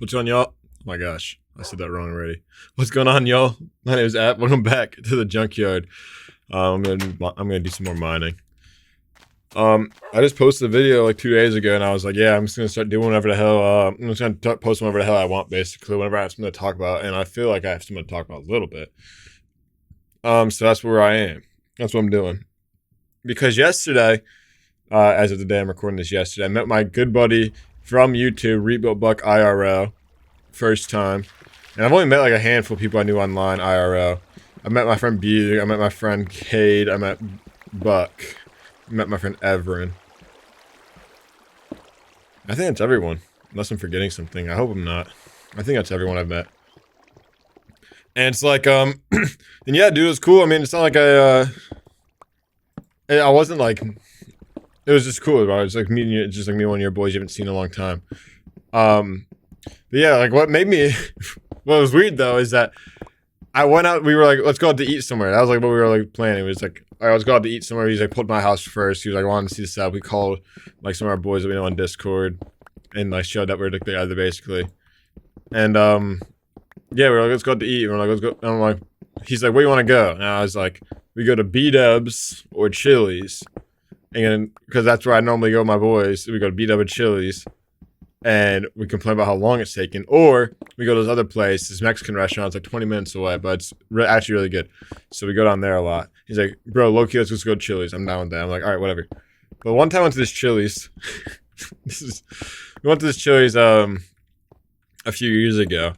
What's going on, y'all? Oh my gosh, I said that wrong already. What's going on, y'all? My name is App. Welcome back to the junkyard. I'm gonna do some more mining. I just posted a video like 2 days ago, and I was like, yeah, I'm just gonna start doing whatever the hell. I'm just gonna post whatever the hell I want, basically, whenever I have something to talk about, and I feel like I have something to talk about a little bit. So that's where I am. That's what I'm doing. Because yesterday, as of the day I'm recording this yesterday, I met my good buddy from YouTube, Rebuilt Buck IRL, first time. And I've only met like a handful of people I knew online IRL. I met my friend Bug, I met my friend Cade, I met Buck, I met my friend Everin. I think that's everyone, unless I'm forgetting something. I hope I'm not. I think that's everyone I've met. And it's like, and yeah, dude, it was cool. I mean, it's not like I wasn't like, it was just cool, bro. It's like meeting you, just like me, one of your boys you haven't seen in a long time. But yeah, like what made me, what was weird though is that I went out, we were like, let's go out to eat somewhere. That was like what we were like planning. It was like, all right, let's go out to eat somewhere. He's like, pulled my house first. He was like, I wanted to see the setup. We called like some of our boys that we know on Discord and like showed that we're together basically. And yeah, we were like, let's go out to eat. And we're like, let's go. And I'm like, he's like, where you want to go? And I was like, we go to B-Dubs or Chili's. And because that's where I normally go with my boys. We go to B-Dub or Chili's. And we complain about how long it's taking. Or we go to this other place, this Mexican restaurant. It's like 20 minutes away, but it's actually really good. So we go down there a lot. He's like, bro, low-key, let's just go to Chili's. I'm down with that. I'm like, all right, whatever. But one time I went to this Chili's. We went to this Chili's a few years ago.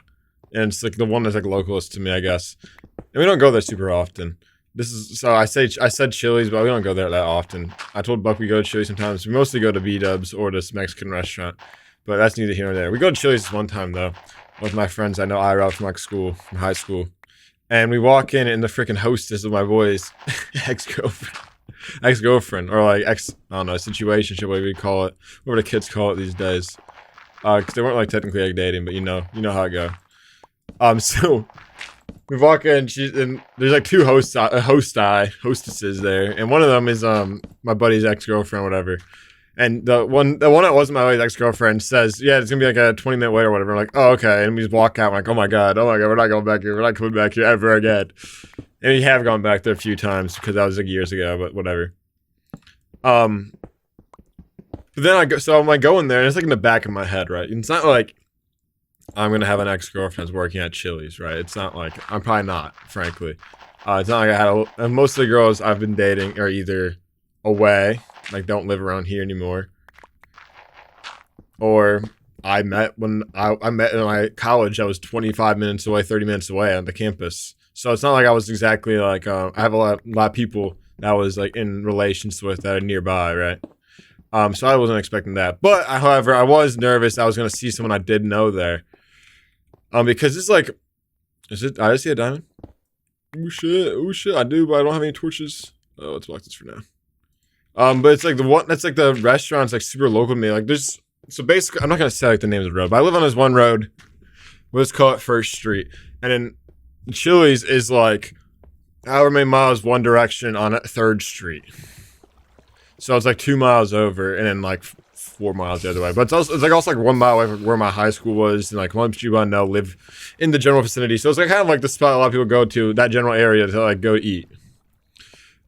And it's like the one that's like localist to me, I guess. And we don't go there super often. So I said Chili's, but we don't go there that often. I told Buck we go to Chili's sometimes. We mostly go to B-Dubs or this Mexican restaurant. But that's neither here nor there. We go to Chili's this one time, though, with my friends I know IRL from like school, from high school. And we walk in, and the freaking hostess of my boys, ex-girlfriend, or like I don't know, situationship, whatever you call it, whatever the kids call it these days. Because they weren't like technically like dating, but you know how it go. So we walk in, and there's like two hostesses there, and one of them is my buddy's ex-girlfriend, whatever. And the one that wasn't my buddy's ex-girlfriend says, yeah, it's gonna be like a 20-minute wait or whatever. I'm like, oh, okay. And we just walk out. I'm like, oh my god, we're not going back here. We're not coming back here ever again. And we have gone back there a few times because that was like years ago, but whatever. But then I'm like going there, and it's like in the back of my head, right? And it's not like I'm gonna have an ex-girlfriend that's working at Chili's, right? It's not like I'm probably not, frankly. It's not like I had and most of the girls I've been dating are either away, like don't live around here anymore, or I met when I met in my college. I was 25 minutes away, 30 minutes away on the campus. So it's not like I was exactly like I have a lot of people that I was like in relations with that are nearby, right? So I wasn't expecting that. But however, I was nervous. I was gonna see someone I did know there. Because it's like, I see a diamond? Oh shit, I do, but I don't have any torches. Oh, let's block this for now. But it's like the one, that's like the restaurant's like super local to me. Like so basically, I'm not gonna say like the names of the road, but I live on this one road. Let's call it First Street. And then Chili's is like, however many miles one direction on 3rd Street. So it's like 2 miles over, and then like 4 miles the other way. But it's also like 1 mile away from where my high school was, and like most people I know live in the general vicinity. So it's like kind of like the spot a lot of people go to, that general area to like go eat.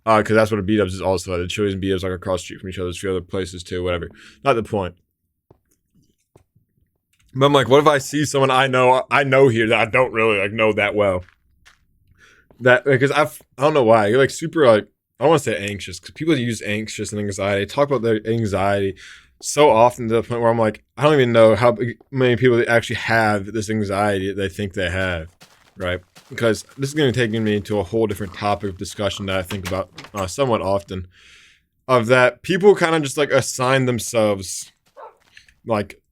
Because that's what a B-Dubs is also. The Chili's and B-Dubs like across the street from each other. There's a few other places too, whatever. Not the point. But I'm like, what if I see someone I know here that I don't really like know that well? That because I don't know why. You're like super like, I don't want to say anxious, because people use anxious and anxiety, talk about their anxiety so often to the point where I'm like, I don't even know how many people actually have this anxiety that they think they have, right? Because this is going to take me into a whole different topic of discussion that I think about somewhat often, of that people kind of just like assign themselves, like,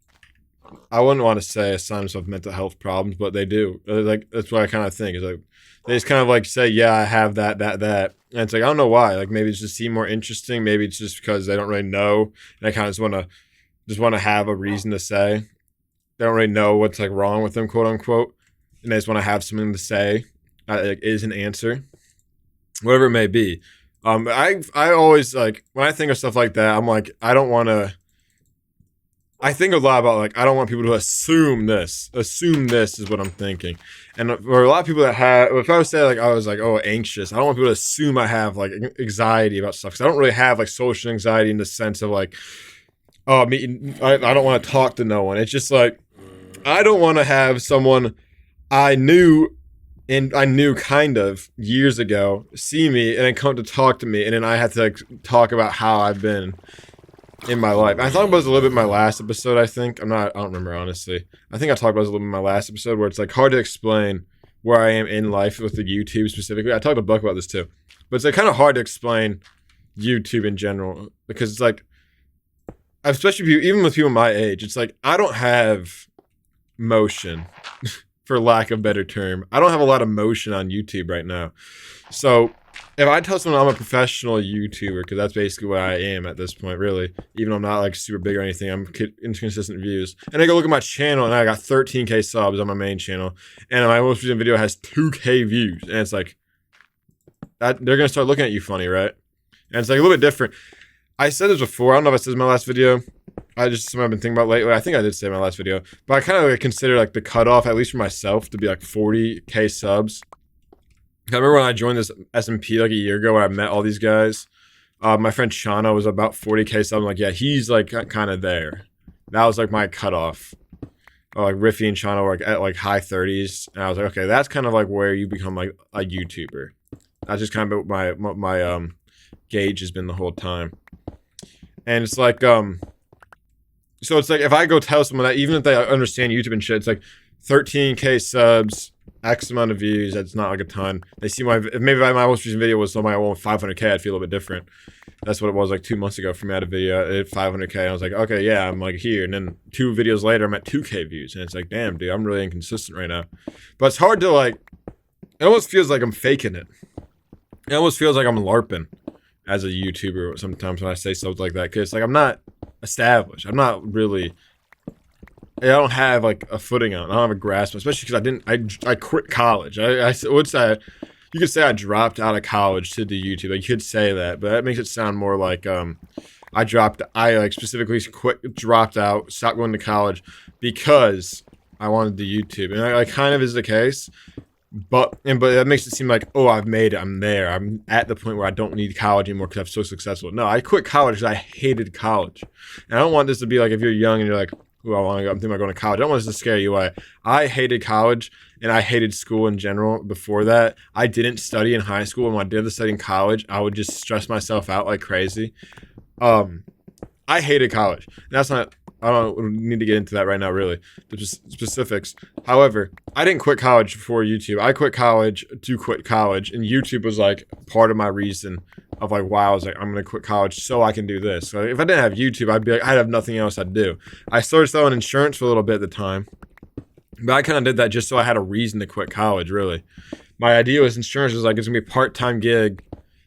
I wouldn't want to say assign themselves mental health problems, but they do. Like, that's what I kind of think, is like, they just kind of like say, yeah, I have that. And it's like, I don't know why. Like, maybe it's just seem more interesting. Maybe it's just because they don't really know. And I kind of just want to have a reason to say. They don't really know what's like wrong with them, quote unquote. And they just want to have something to say. Like, is an answer. Whatever it may be. I always like, when I think of stuff like that, I'm like, I don't want to I think a lot about like I don't want people to assume this. Assume this is what I'm thinking. And for a lot of people that have, if I would say like I was like anxious, I don't want people to assume I have like anxiety about stuff because I don't really have like social anxiety in the sense of like I don't want to talk to no one. It's just like I don't want to have someone I knew kind of years ago see me and then come to talk to me and then I have to like talk about how I've been in my life. I talked about this a little bit in my last episode, I think. I don't remember, honestly. I think I talked about this a little bit in my last episode where it's like hard to explain where I am in life with the YouTube specifically. I talked to Buck about this too. But it's like kind of hard to explain YouTube in general because it's like, especially even with people my age, it's like I don't have motion, for lack of a better term. I don't have a lot of motion on YouTube right now. So if I tell someone I'm a professional YouTuber, because that's basically what I am at this point, really, even though I'm not like super big or anything, I'm inconsistent views. And I go look at my channel and I got 13K subs on my main channel, and my most recent video has 2K views, and it's like that they're gonna start looking at you funny, right? And it's like a little bit different. I said this before. I don't know if I said this in my last video. I just something I've been thinking about lately. I think I did say in my last video, but I kind of like consider like the cutoff, at least for myself, to be like 40K subs. I remember when I joined this SMP like a year ago when I met all these guys. My friend Shana was about 40K subs. I'm like, yeah, he's like kind of there. That was like my cutoff. Like Riffy and Shana were like at like high 30s, and I was like, okay, that's kind of like where you become like a YouTuber. That's just kind of what my gauge has been the whole time. And it's like so it's like if I go tell someone that, even if they understand YouTube and shit, it's like 13K subs, X amount of views, that's not like a ton. They see maybe my most recent video was somebody I want 500K, I'd feel a little bit different. That's what it was like 2 months ago for me. I had a video at 500K, and I was like, okay, yeah, I'm like here. And then 2 videos later, I'm at 2K views, and it's like, damn, dude, I'm really inconsistent right now. But it's hard to like, it almost feels like I'm faking it. It almost feels like I'm LARPing as a YouTuber sometimes when I say stuff like that, because like I'm not established. I'm not really. I don't have like a footing on. I don't have a grasp, especially because I quit college. I would say you could say I dropped out of college to do YouTube. I could say that, but that makes it sound more like I like specifically dropped out, stopped going to college because I wanted to do YouTube, and I kind of is the case. But that makes it seem like, oh, I've made it. I'm there. I'm at the point where I don't need college anymore because I'm so successful. No, I quit college because I hated college, and I don't want this to be like if you're young and you're like, ooh, I'm thinking about going to college. I don't want this to scare you away. I hated college, and I hated school in general before that. I didn't study in high school, and when I did the study in college, I would just stress myself out like crazy. I hated college. That's not, I don't need to get into that right now, really, the specifics. However, I didn't quit college for YouTube. I quit college to quit college, and YouTube was like part of my reason of like why I was like, I'm gonna quit college so I can do this. So if I didn't have YouTube, I'd be like, I'd have nothing else I'd do. I started selling insurance for a little bit at the time, but I kind of did that just so I had a reason to quit college, really. My idea was insurance was like, it's gonna be a part-time gig,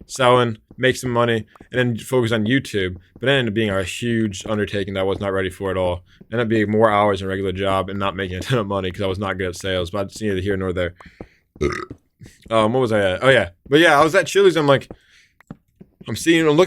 selling, make some money, and then focus on YouTube. But it ended up being a huge undertaking that I was not ready for at all. It ended up being more hours than a regular job and not making a ton of money because I was not good at sales. But it's neither here nor there. What was I at? Oh yeah, but yeah, I was at Chili's. I'm looking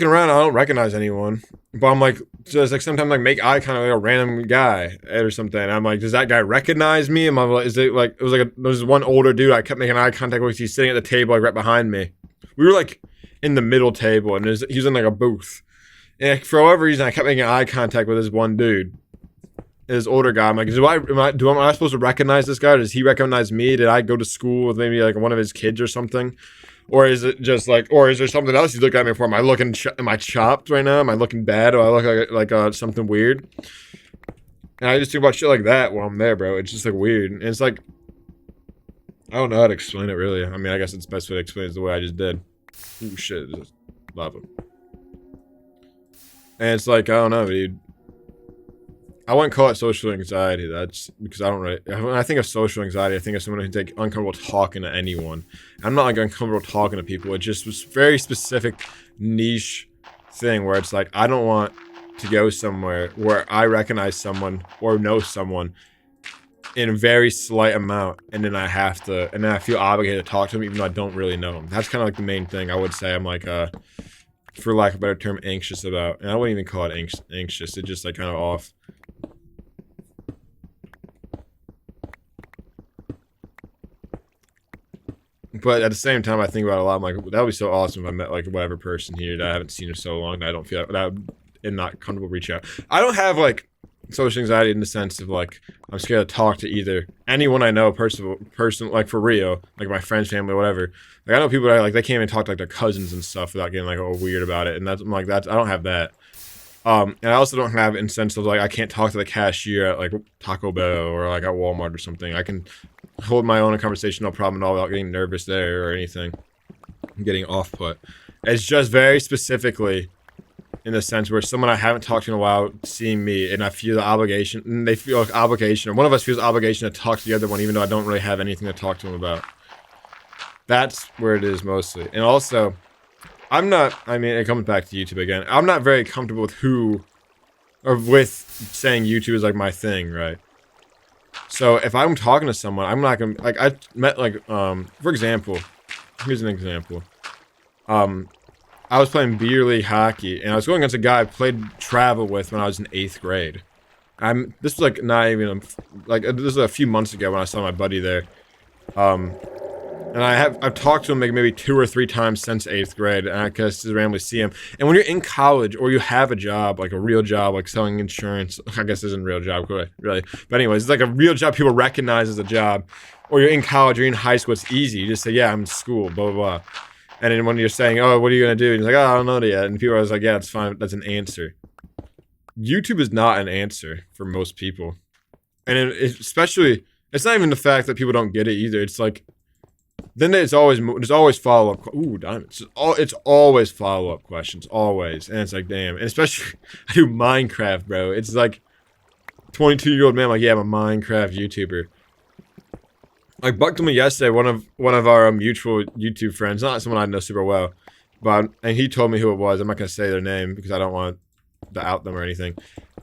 around. I don't recognize anyone. But I'm like, so it's like sometimes like make eye contact with a random guy or something. And I'm like, does that guy recognize me? And I'm like, is it like it was like there was one older dude I kept making eye contact with. He's sitting at the table like right behind me. We were like in the middle table, and he was in like a booth. And for whatever reason, I kept making eye contact with this one dude, this older guy. I'm like, am I supposed to recognize this guy? Does he recognize me? Did I go to school with maybe like one of his kids or something? Or is it just like, or is there something else he's looking at me for? Am I looking, am I chopped right now? Am I looking bad? Do I look like something weird? And I just think about shit like that while I'm there, bro. It's just like weird. And it's like, I don't know how to explain it really. I mean, I guess it's the best way to explain it is the way I just did. Ooh, shit, there's lava. And it's like, I don't know, dude. I wouldn't call it social anxiety. That's because I don't really. When I think of social anxiety, I think of someone who's like uncomfortable talking to anyone. I'm not like uncomfortable talking to people. It just was very specific, niche thing where it's like I don't want to go somewhere where I recognize someone or know someone in a very slight amount, and then I have to, and then I feel obligated to talk to them even though I don't really know them. That's kind of like the main thing I would say. I'm like, for lack of a better term, anxious about. And I wouldn't even call it anxious. It's just like kind of off. But at the same time, I think about it a lot. I'm like, that would be so awesome if I met like whatever person here that I haven't seen in so long. That I don't feel like, that and not comfortable reach out. I don't have like social anxiety in the sense of like I'm scared to talk to either anyone I know, person like for real, like my friends, family, whatever. Like I know people that like they can't even talk to like their cousins and stuff without getting like all weird about it. And that's I'm like that's I don't have that. And I also don't have in sense of like I can't talk to the cashier at like Taco Bell or like at Walmart or something. I can hold my own conversation, no problem at all, without getting nervous there or anything, getting off put. It's just very specifically in the sense where someone I haven't talked to in a while seeing me, and I feel the obligation, and they feel like obligation, or one of us feels obligation to talk to the other one, even though I don't really have anything to talk to them about. That's where it is mostly, and also. I'm not, I mean, it comes back to YouTube again. I'm not very comfortable with with saying YouTube is like my thing, right? So if I'm talking to someone, I'm not gonna, like, I met, like, for example, here's an example. I was playing beer league hockey, and I was going against a guy I played travel with when I was in 8th grade. This was like not even, like, this was a few months ago when I saw my buddy there. And I've talked to him like maybe 2 or 3 times since 8th grade, and I just randomly see him. And when you're in college or you have a job, like a real job, like selling insurance, I guess this isn't a real job, really. But anyways, it's like a real job people recognize as a job. Or you're in college, or you're in high school, it's easy. You just say, yeah, I'm in school, blah, blah, blah. And then when you're saying, oh, what are you going to do? And he's like, oh, I don't know yet. And people are always like, yeah, it's fine. That's an answer. YouTube is not an answer for most people. And especially, it's not even the fact that people don't get it either. It's like, then there's always follow-up. Ooh, diamonds. It's always follow-up questions. Always. And it's like, damn. And especially, I do Minecraft, bro. It's like, 22-year-old man, like, yeah, I'm a Minecraft YouTuber. Like, Buck told me yesterday, one of our mutual YouTube friends, not someone I know super well, but, and he told me who it was. I'm not going to say their name because I don't want to out them or anything.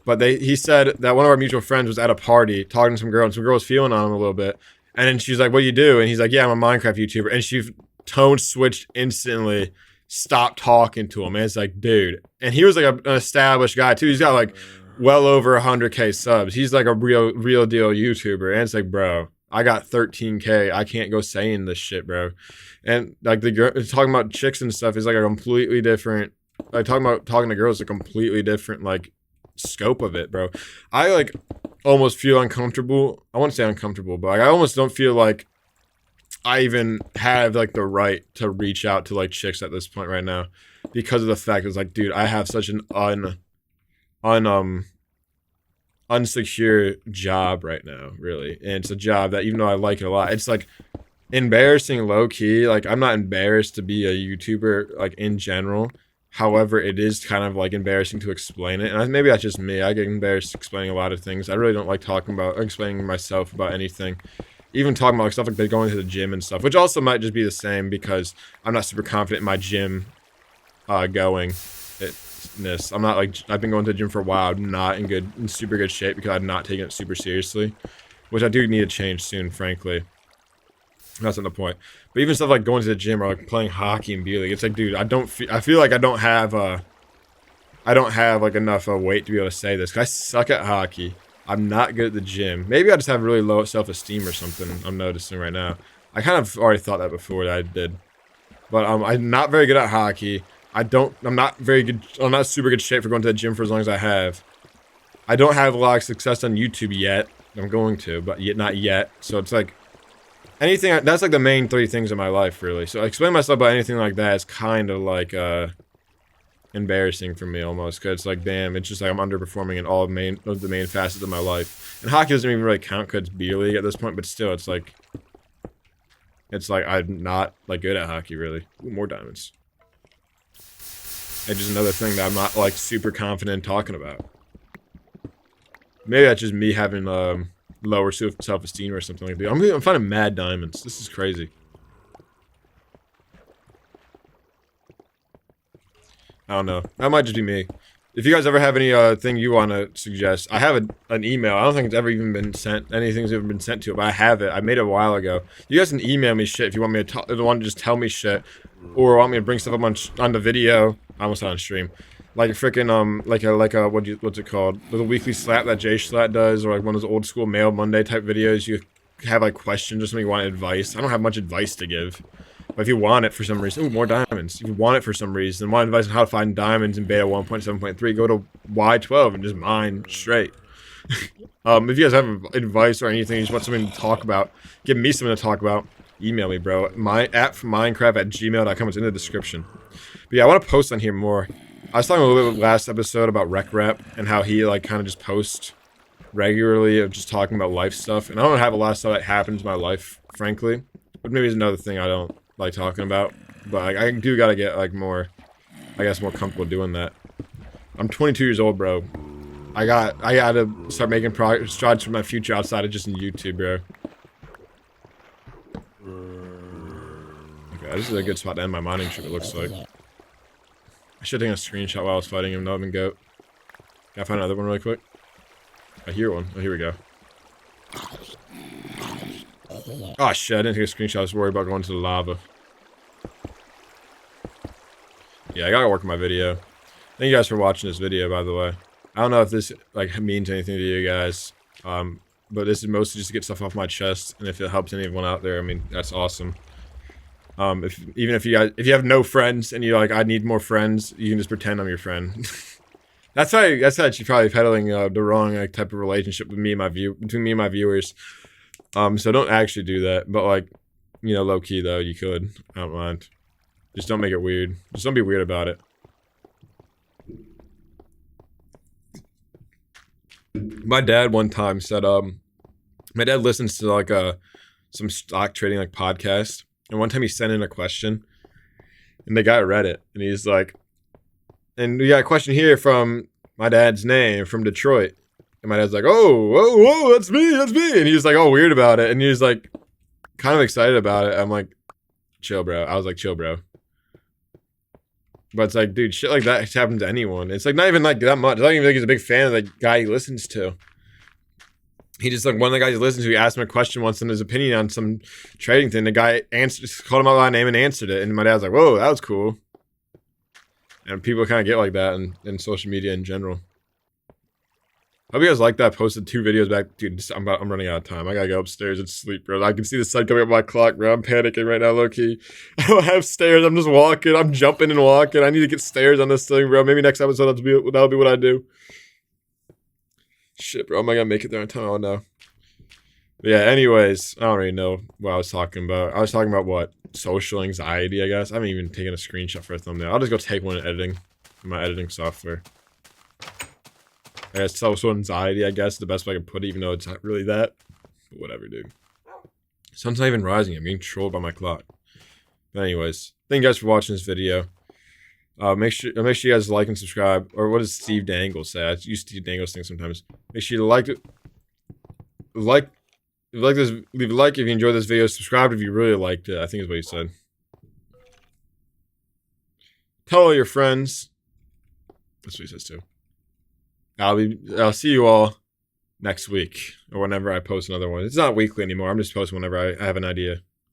But he said that one of our mutual friends was at a party talking to some girl, and some girl was feeling on him a little bit. And then she's like, what do you do? And he's like, yeah, I'm a Minecraft YouTuber. And she tone switched instantly, stopped talking to him. And it's like, dude. And he was like an established guy, too. He's got like well over 100K subs. He's like a real deal YouTuber. And it's like, bro, I got 13K. I can't go saying this shit, bro. And like the girl talking about chicks and stuff is like a completely different, like talking to girls is a completely different like scope of it, bro. I like almost feel uncomfortable. I want to say uncomfortable, but like, I almost don't feel like I even have like the right to reach out to like chicks at this point right now because of the fact it's like, dude, I have such an unsecure job right now, really. And it's a job that even though I like it a lot, it's like embarrassing low key. Like I'm not embarrassed to be a YouTuber like in general. However, it is kind of like embarrassing to explain it. And maybe that's just me. I get embarrassed explaining a lot of things. I really don't like talking about, explaining myself about anything. Even talking about like stuff like going to the gym and stuff, which also might just be the same because I'm not super confident in my gym goingness. I'm not like, I've been going to the gym for a while. I'm not in super good shape because I'm not taking it super seriously, which I do need to change soon, frankly. That's not the point. But even stuff like going to the gym or like playing hockey and beer league, it's like, dude, I feel like I don't have like enough weight to be able to say this. Cause I suck at hockey. I'm not good at the gym. Maybe I just have really low self-esteem or something. I'm noticing right now. I kind of already thought that before that I did. But I'm not very good at hockey. I'm not very good. I'm not super good shape for going to the gym for as long as I have. I don't have a lot of success on YouTube yet. I'm going to, but not yet. So it's like, anything, that's like the main 3 things in my life, really. So explaining myself about anything like that is kind of like embarrassing for me almost, because it's like, damn, it's just like I'm underperforming in all of the main facets of my life. And hockey doesn't even really count because it's beer league at this point, but still, it's like I'm not like good at hockey, really. Ooh, more diamonds. It's just another thing that I'm not like super confident in talking about. Maybe that's just me having lower self-esteem or something like that. I'm finding mad diamonds. This is crazy. I don't know. That might just be me. If you guys ever have any thing you want to suggest, I have an email. I don't think it's ever even been sent. Anything's ever been sent to it, but I have it. I made it a while ago. You guys can email me shit if you want me to just tell me shit, or want me to bring stuff up on the video. I almost on stream. Like a freaking what's it called? Like a weekly slap that Jay Schlatt does, or like one of those old school Mail Monday type videos. You have like questions or something, you want advice, I don't have much advice to give. But if you want it for some reason, ooh, more diamonds. If you want it for some reason, want advice on how to find diamonds in beta 1.7.3, go to Y12 and just mine straight. If you guys have advice or anything, you just want something to talk about, give me something to talk about, email me, bro. My apfminecraft@gmail.com is in the description. But yeah, I want to post on here more. I was talking a little bit last episode about Rec Rap and how he like kind of just posts regularly of just talking about life stuff. And I don't have a lot of stuff that happens in my life, frankly. But maybe it's another thing I don't like talking about. But like, I do gotta get like more, I guess, more comfortable doing that. I'm 22 years old, bro. I gotta start making strides for my future outside of just in YouTube, bro. Okay, this is a good spot to end my mining trip, it looks like. I should have taken a screenshot while I was fighting him, Novin Goat. Can I find another one really quick? I hear one. Oh, here we go. Oh shit, I didn't take a screenshot, I was worried about going to the lava. Yeah, I gotta work on my video. Thank you guys for watching this video, by the way. I don't know if this like means anything to you guys, but this is mostly just to get stuff off my chest, and if it helps anyone out there, I mean, that's awesome. Even if you have no friends and you're like, I need more friends, you can just pretend I'm your friend. that's actually probably peddling the wrong like type of relationship with me and between me and my viewers. So don't actually do that, but like, you know, low key though, you could. I don't mind. Just don't make it weird. Just don't be weird about it. My dad one time said, my dad listens to like some stock trading like podcast, and one time he sent in a question, and the guy read it, and he's like, and we got a question here from my dad's name from Detroit, and my dad's like, oh, that's me, and he was like all weird about it, and he was like kind of excited about it. I'm like, chill, bro. I was like, chill, bro. But it's like, dude, shit like that happens to anyone. It's like not even like that much. I don't even think he's a big fan of the guy he listens to. He just like one of the guys he listens to. He asked him a question once in his opinion on some trading thing. The guy called him out by name and answered it. And my dad's like, whoa, that was cool. And people kind of get like that in social media in general. Hope you guys like that. I posted 2 videos back. Dude, I'm running out of time. I gotta go upstairs and sleep, bro. I can see the sun coming up my clock, bro. I'm panicking right now, low-key. I don't have stairs. I'm just walking. I'm jumping and walking. I need to get stairs on this thing, bro. Maybe next episode that'll be what I do. Shit, bro. Am I gonna make it there on time? I don't know. But yeah, anyways. I don't really know what I was talking about. I was talking about what? Social anxiety, I guess. I haven't even taken a screenshot for a thumbnail. I'll just go take one in editing. In my editing software. I guess social anxiety, I guess, is the best way I can put it, even though it's not really that. But whatever, dude. Sun's not even rising. I'm getting trolled by my clock. But anyways, thank you guys for watching this video. Make sure you guys like and subscribe. Or what does Steve Dangle say? I use Steve Dangle's thing sometimes. Make sure you like it. If you like this, leave a like if you enjoyed this video. Subscribe if you really liked it. I think is what he said. Tell all your friends. That's what he says too. I'll see you all next week or whenever I post another one. It's not weekly anymore. I'm just posting whenever I have an idea.